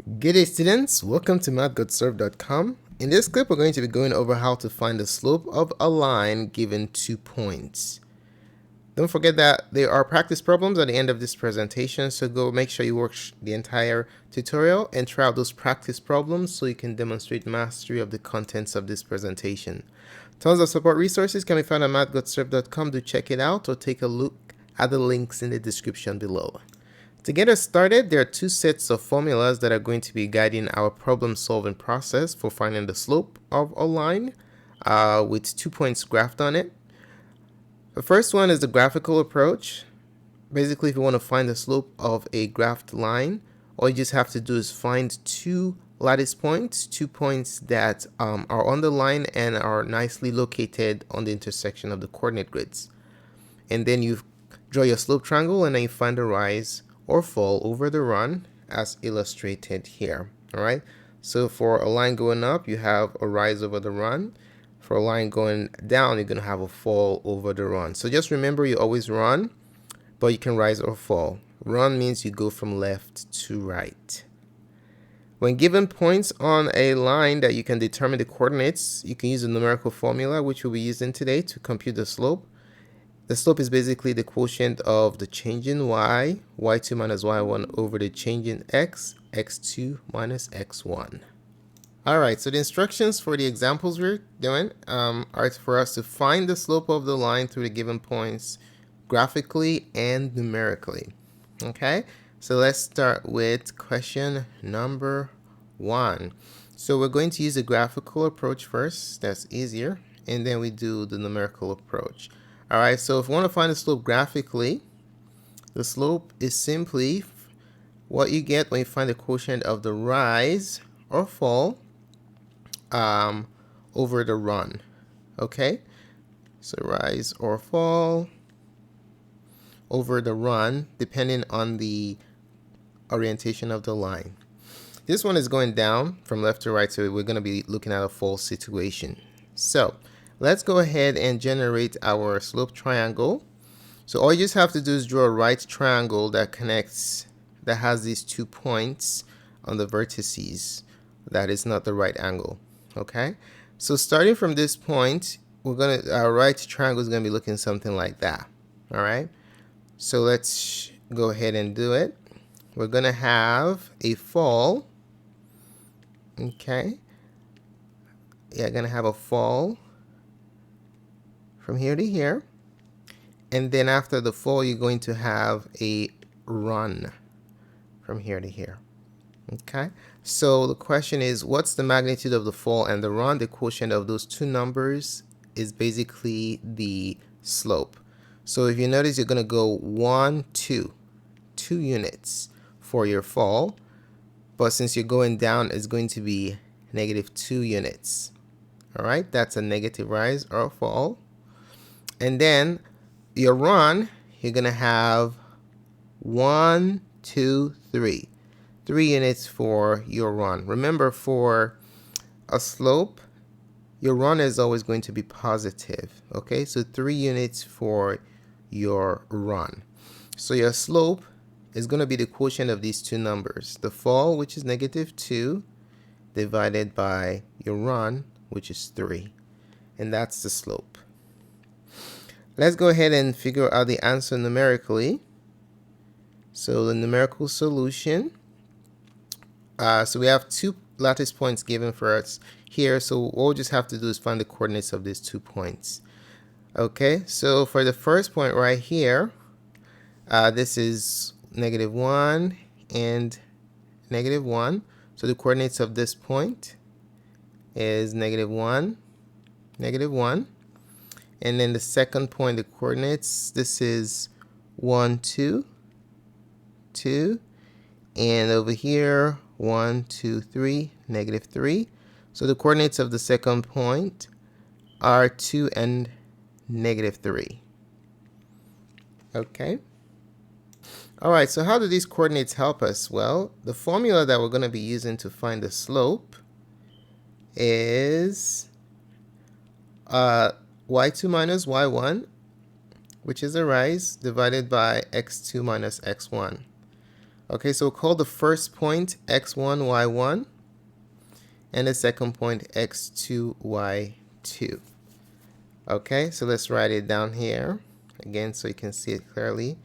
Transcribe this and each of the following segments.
Good day, students. Welcome to mathgotserved.com. In this clip, we're going to be going over how to find the slope of a line given 2 points. Don't forget that there are practice problems at the end of this presentation, so go make sure you watch the entire tutorial and try out those practice problems so you can demonstrate mastery of the contents of this presentation. Tons of support resources can be found at mathgotserved.com. Do check it out or take a look at the links in the description below. To get us started, there are two sets of formulas that are going to be guiding our problem solving process for finding the slope of a line with 2 points graphed on it. The first one is the graphical approach. Basically, if you want to find the slope of a graphed line, all you just have to do is find two lattice points, 2 points that are on the line and are nicely located on the intersection of the coordinate grids. And then you draw your slope triangle and then you find the rise or fall over the run as illustrated here. All right, so for a line going up, you have a rise over the run. For a line going down, you're going to have a fall over the run. So just remember, you always run, but you can rise or fall. Run means you go from left to right. When given points on a line that you can determine the coordinates, you can use a numerical formula, which we'll be using today to compute the slope. The slope is basically the quotient of the change in y, y2 minus y1 over the change in x, x2 minus x1. Alright, so the instructions for the examples we're doing are for us to find the slope of the line through the given points graphically and numerically. Okay, so let's start with question number 1. So we're going to use the graphical approach first, that's easier, and then we do the numerical approach. Alright, so if we want to find the slope graphically, the slope is simply what you get when you find the quotient of the rise or fall over the run. Okay, so rise or fall over the run depending on the orientation of the line. This one is going down from left to right, so we're going to be looking at a fall situation. So let's go ahead and generate our slope triangle. So all you just have to do is draw a right triangle that connects, that has these 2 points on the vertices. That is not the right angle. Okay, so starting from this point, our right triangle is going to be looking something like that. All right, so let's go ahead and do it. We're going to have a fall. Okay, yeah, going to have a fall from here to here, and then after the fall you're going to have a run from here to here. Okay, so the question is, what's the magnitude of the fall and the run? The quotient of those two numbers is basically the slope. So if you notice, you're going to go 1, 2 units for your fall, but since you're going down, it's going to be -2 units. All right, that's a negative rise or fall. And then your run, you're going to have 1, 2, 3. 3 units for your run. Remember, for a slope, your run is always going to be positive. Okay, so 3 units for your run. So your slope is going to be the quotient of these two numbers. The fall, which is -2, divided by your run, which is 3. And that's the slope. Let's go ahead and figure out the answer numerically. So the numerical solution, so we have 2 lattice points given for us here, so what we'll just have to do is find the coordinates of these 2 points. Okay, so for the first point right here, this is -1 and -1, so the coordinates of this point is -1, -1. And then the second point, the coordinates, this is 1, 2, 2. And over here, 1, 2, 3, -3. So the coordinates of the second point are 2 and -3. Okay. All right, so how do these coordinates help us? Well, the formula that we're going to be using to find the slope is y2 minus y1, which is a rise, divided by x2 minus x1. Okay, so we'll call the first point x1, y1, and the second point x2, y2. Okay, so let's write it down here again so you can see it clearly,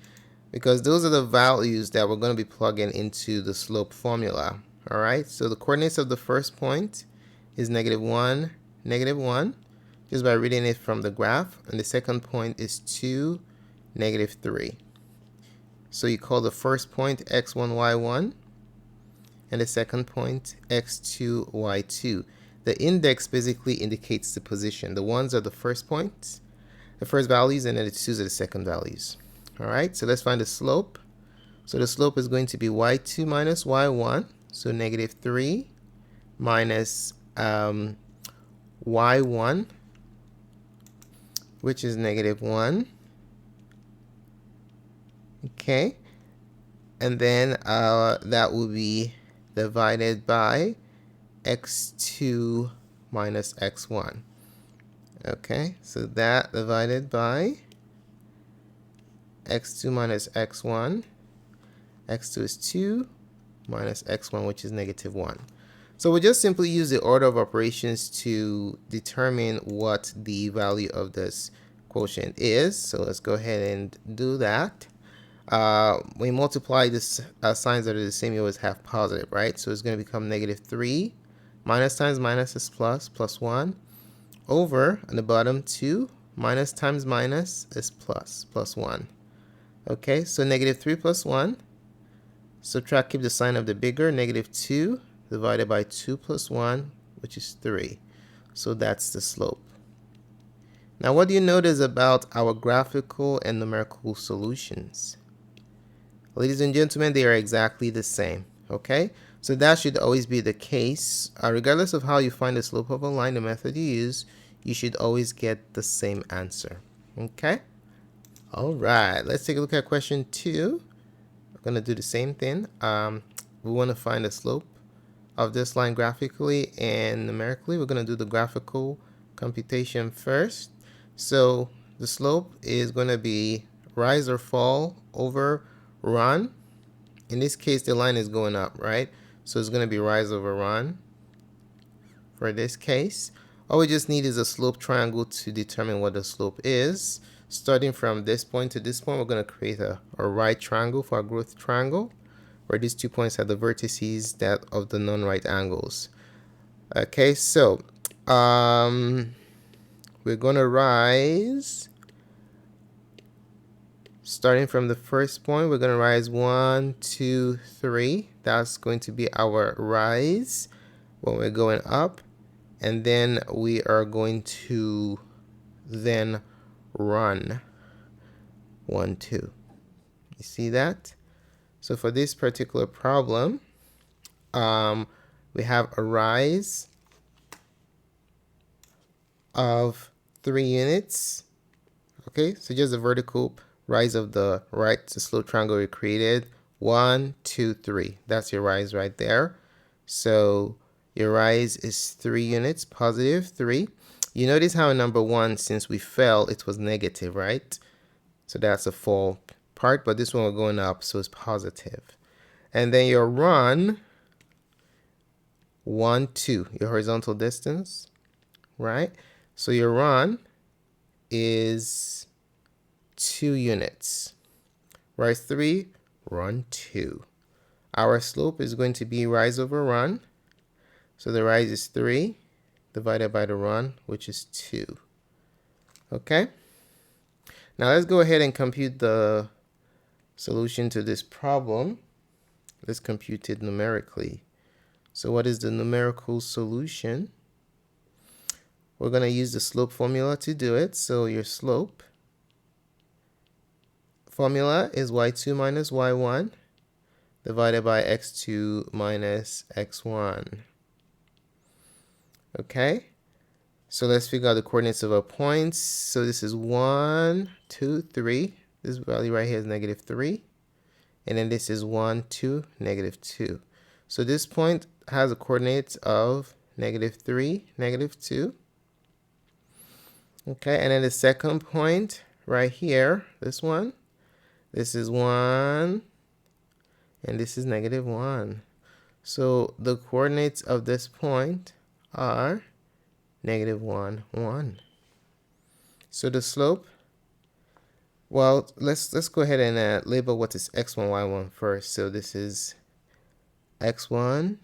because those are the values that we're going to be plugging into the slope formula. All right, so the coordinates of the first point is -1, -1, just by reading it from the graph, and the second point is 2, -3. So you call the first point x1, y1, and the second point x2, y2. The index basically indicates the position. The ones are the first points, the first values, and then the twos are the second values. All right, so let's find the slope. So the slope is going to be y2 minus y1, so -3 minus y1, which is -1. Okay, and then that will be divided by x2 minus x1. Okay, so that divided by x2 minus x1. x2 is 2 minus x1, which is -1. So we'll just simply use the order of operations to determine what the value of this quotient is. So let's go ahead and do that. We multiply this signs that are the same, you always have positive, right? So it's going to become -3. Minus times minus is plus, +1, over, on the bottom, 2, minus times minus is plus, +1. Okay, so -3 plus 1. Subtract, keep the sign of the bigger, -2 divided by 2 plus 1, which is 3. So that's the slope. Now, what do you notice about our graphical and numerical solutions? Ladies and gentlemen, they are exactly the same. Okay, so that should always be the case. Regardless of how you find the slope of a line, the method you use, you should always get the same answer. Okay, all right, let's take a look at question 2. We're going to do the same thing. We want to find the slope of this line graphically and numerically. We're going to do the graphical computation first. So the slope is going to be rise or fall over run. In this case, the line is going up, right? So it's going to be rise over run for this case. All we just need is a slope triangle to determine what the slope is. Starting from this point to this point, we're going to create a right triangle for our growth triangle, where these 2 points are the vertices that of the non-right angles. Okay, so we're going to rise. Starting from the first point, we're going to rise 1, 2, 3. That's going to be our rise when we're going up. And then we are going to then run 1, 2. You see that? So for this particular problem, we have a rise of 3 units. Okay, so just the vertical rise of the right, the slope triangle we created. 1, 2, 3. That's your rise right there. So your rise is 3 units, positive 3. You notice how in number 1, since we fell, it was negative, right? So that's a fall part, but this one we're going up, so it's positive. And then your run, 1, 2, your horizontal distance, right? So your run is 2 units. Rise 3, run 2. Our slope is going to be rise over run. So the rise is 3 divided by the run, which is 2. Okay? Now let's go ahead and compute the solution to this problem. Let's compute it numerically. So what is the numerical solution? We're going to use the slope formula to do it. So your slope formula is y2 minus y1 divided by x2 minus x1. Okay, so let's figure out the coordinates of our points. So this is 1, 2, 3. This value right here is -3. And then this is 1, 2, -2. So this point has a coordinates of -3, -2. Okay, and then the second point right here, this one, this is 1, and this is negative 1. So the coordinates of this point are negative 1, 1. So the slope, well, let's go ahead and label what is x1, y1 first. So this is x1,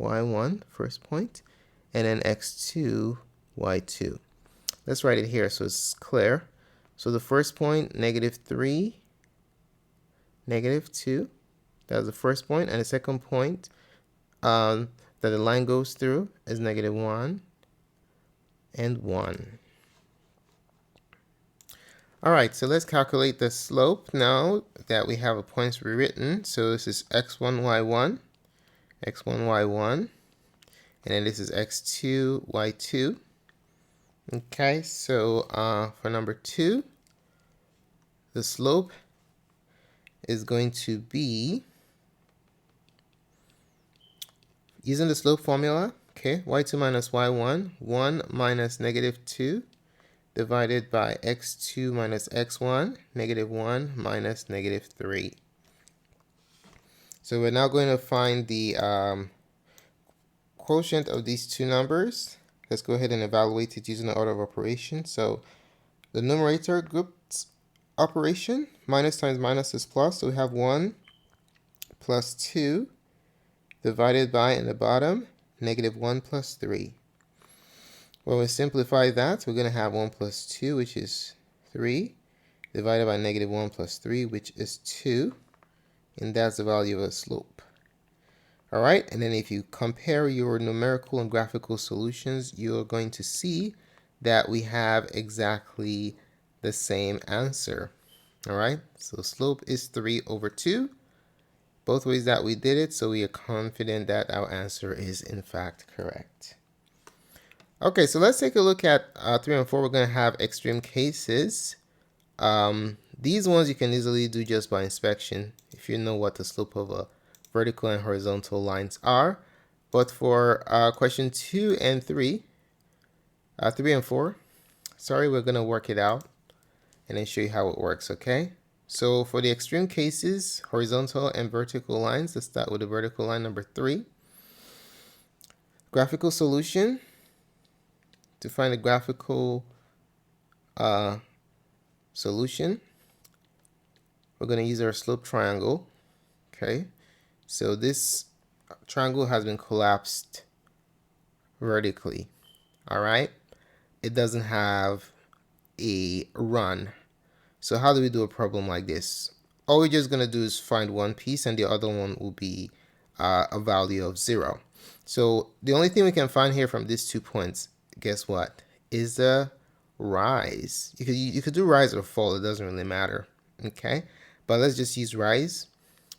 y1, first point, and then x2, y2. Let's write it here so it's clear. So the first point, negative 3, negative 2. That's the first point. And the second point that the line goes through is negative 1 and 1. All right, so let's calculate the slope now that we have a points rewritten. So this is x1, y1, x1, y1, and then this is x2, y2. Okay, so for number 2, the slope is going to be, using the slope formula, okay, y2 minus y1, 1 minus negative 2, divided by x2 minus x1, negative 1 minus negative 3. So we're now going to find the quotient of these two numbers. Let's go ahead and evaluate it using the order of operation. So the numerator groups operation, minus times minus is plus. So we have 1 plus 2 divided by, in the bottom, negative 1 plus 3. When we simplify that, we're going to have 1 plus 2, which is 3, divided by negative 1 plus 3, which is 2. And that's the value of a slope. All right, and then if you compare your numerical and graphical solutions, you're going to see that we have exactly the same answer. All right, so slope is 3 over 2. Both ways that we did it, so we are confident that our answer is in fact correct. Okay, so let's take a look at 3 and 4. We're going to have extreme cases. These ones you can easily do just by inspection if you know what the slope of a vertical and horizontal lines are. But for question 2 and 3, 3 and 4, sorry, we're going to work it out and then show you how it works, okay? So for the extreme cases, horizontal and vertical lines, let's start with the vertical line number 3. Graphical solution. To find a graphical solution, we're going to use our slope triangle. Okay, so this triangle has been collapsed vertically. All right, it doesn't have a run. So how do we do a problem like this? All we're just going to do is find one piece, and the other one will be a value of 0. So the only thing we can find here from these 2 points, guess what, is the rise. You could do rise or fall, it doesn't really matter. Okay, but let's just use rise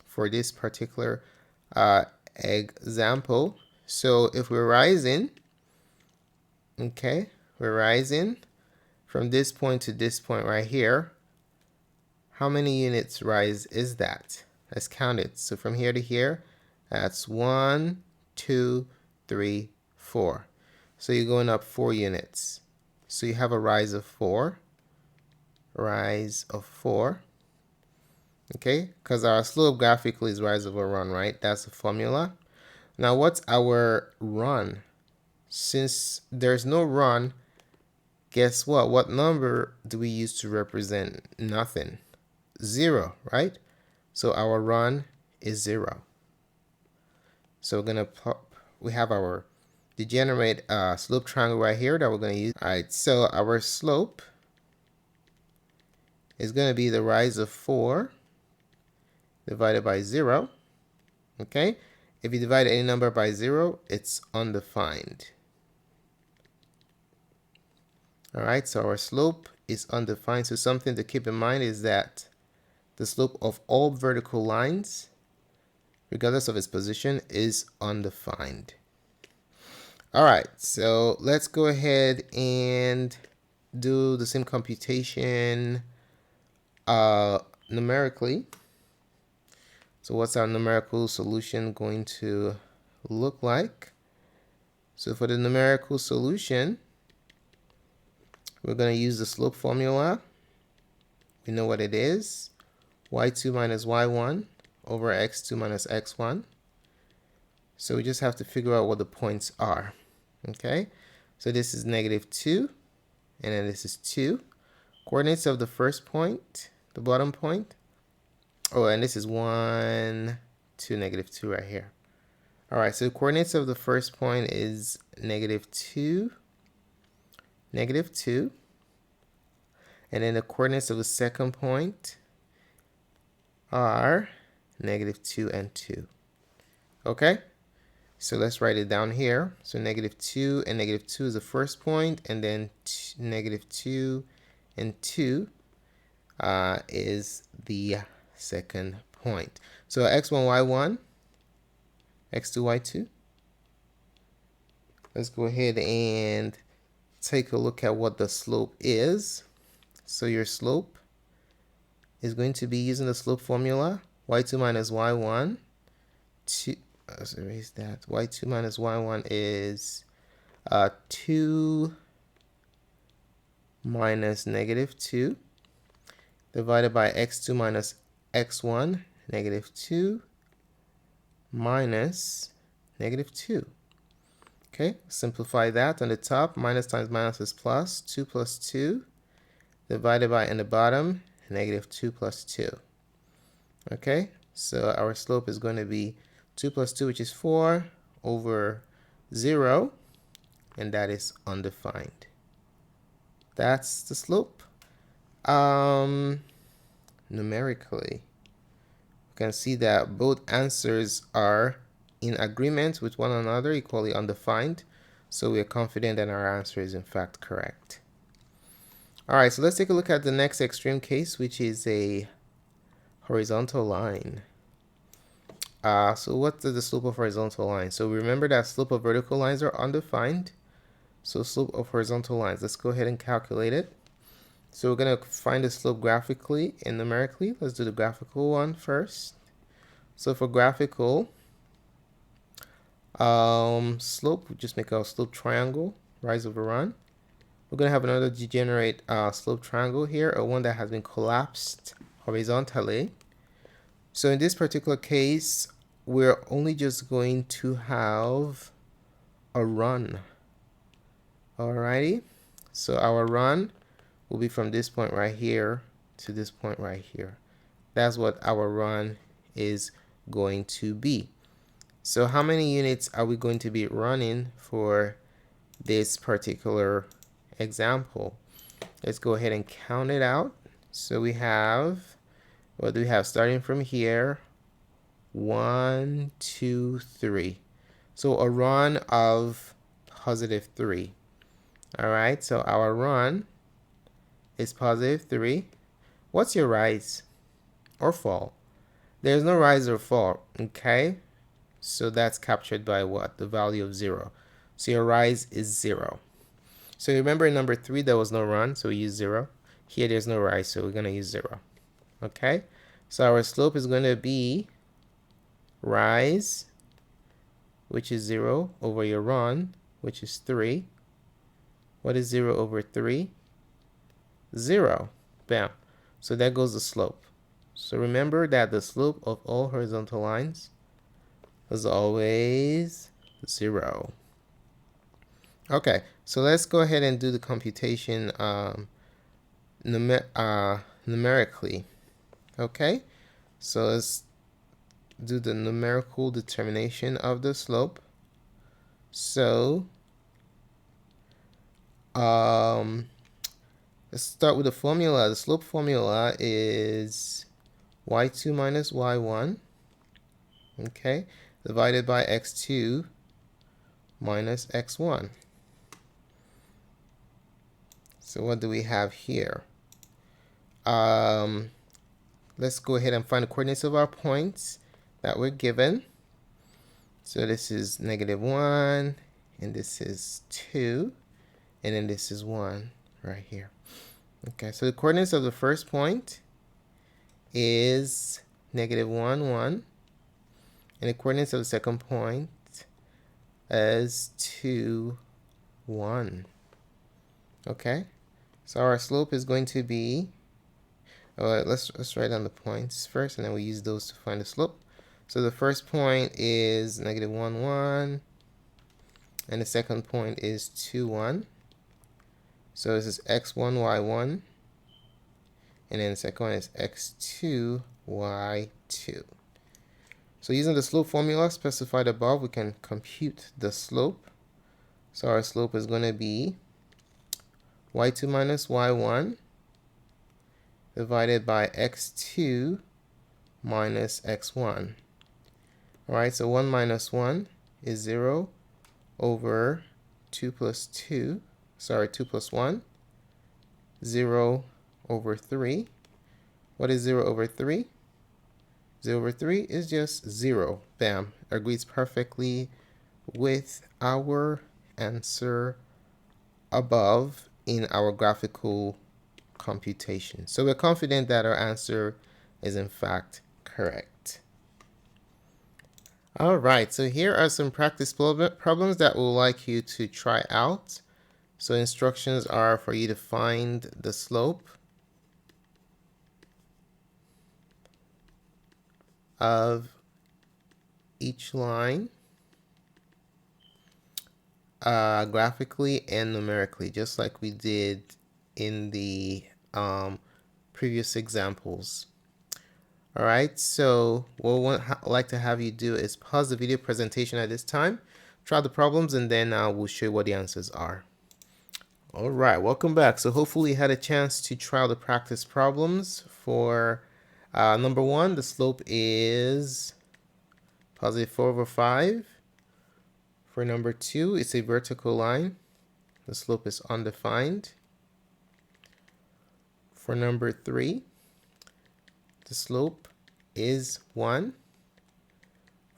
for this particular example. So if we're rising, okay, we're rising from this point to this point right here, how many units rise is that? Let's count it. So from here to here, that's 1, 2, 3, 4. So you're going up 4 units. So you have a rise of 4. Rise of 4. Okay, because our slope graphically is rise over run, right? That's the formula. Now what's our run? Since there's no run, guess what? What number do we use to represent nothing? 0, right? So our run is 0. So we're gonna pop, we have our degenerate slope triangle right here that we're gonna use. All right, so our slope is gonna be the rise of 4 divided by 0. Okay, if you divide any number by 0, it's undefined. All right, so our slope is undefined. So something to keep in mind is that the slope of all vertical lines, regardless of its position, is undefined. All right, so let's go ahead and do the same computation numerically. So what's our numerical solution going to look like? So for the numerical solution, we're going to use the slope formula. We know what it is. y2 minus y1 over x2 minus x1. So we just have to figure out what the points are. Okay, so this is -2, and then this is 2. Coordinates of the first point, the bottom point. Oh, and this is 1, 2, -2 right here. All right, so the coordinates of the first point is -2, -2. And then the coordinates of the second point are -2 and 2. Okay? So let's write it down here. So -2 and -2 is the first point, and then -2 and 2 is the second point. So x1, y1, x2, y2. Let's go ahead and take a look at what the slope is. So your slope is going to be using the slope formula, y2 minus y1. Let's erase that. y2 minus y1 is 2 minus -2 divided by x2 minus x1, -2 minus -2. Okay, simplify that. On the top, minus times minus is plus. 2 plus 2 divided by, in the bottom, -2 plus 2. Okay, so our slope is going to be 2 plus 2, which is 4, over 0, and that is undefined. That's the slope. Numerically, you can see that both answers are in agreement with one another, equally undefined, so we are confident that our answer is in fact correct. All right, so let's take a look at the next extreme case, which is a horizontal line. So what is the slope of horizontal lines? So remember that slope of vertical lines are undefined. So slope of horizontal lines, let's go ahead and calculate it. So we're going to find the slope graphically and numerically. Let's do the graphical one first. So for graphical slope, we just make a slope triangle, rise over run. We're going to have another degenerate slope triangle here, or one that has been collapsed horizontally. So in this particular case, we're only just going to have a run. Alrighty, so our run will be from this point right here to this point right here. That's what our run is going to be. So how many units are we going to be running for this particular example? Let's go ahead and count it out. So we have, what do we have starting from here? 1, 2, 3. So a run of +3. All right, so our run is +3. What's your rise or fall? There's no rise or fall, okay? So that's captured by what? The value of 0. So your rise is 0. So remember in number 3 there was no run, so we use 0. Here there's no rise, so we're going to use 0. Okay? So our slope is going to be rise, which is 0, over your run, which is 3. What is 0 over 3? 0. Bam. So there goes the slope. So remember that the slope of all horizontal lines is always 0. Okay, so let's go ahead and do the computation numerically. Okay, so let's do the numerical determination of the slope. So let's start with the formula. The slope formula is y2 minus y1, okay, divided by x2 minus x1. So what do we have here? Let's go ahead and find the coordinates of our points that we're given. So this is -1, and this is 2, and then this is 1 right here. Okay, so the coordinates of the first point is -1, 1, and the coordinates of the second point is 2, 1. Okay, so our slope is going to be, All right, let's write down the points first, and then we use those to find the slope. So the first point is negative 1, 1, and the second point is 2, 1. So this is x1, y1, and then the second one is x2, y2. So using the slope formula specified above, we can compute the slope. So our slope is going to be y2 minus y1 divided by x2 minus x1. Alright, so 1 minus 1 is 0 over 2 plus 2, 2 plus 1, 0 over 3. What is 0 over 3? 0 over 3 is just 0. Bam. Agrees perfectly with our answer above in our graphical computation. So we're confident that our answer is in fact correct. All right, so here are some practice problems that we'd like you to try out. So instructions are for you to find the slope of each line graphically and numerically, just like we did in the previous examples. All right, so what we'd like to have you do is pause the video presentation at this time, try the problems, and then we'll show you what the answers are. All right, welcome back. So hopefully you had a chance to try the practice problems. For number 1, the slope is positive 4 over 5. For number 2, it's a vertical line. The slope is undefined. For number 3, the slope is 1.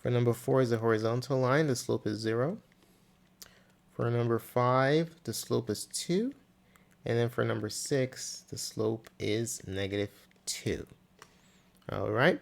For number 4 is a horizontal line. The slope is 0. For number 5, the slope is 2. And then for number 6, the slope is negative 2. All right.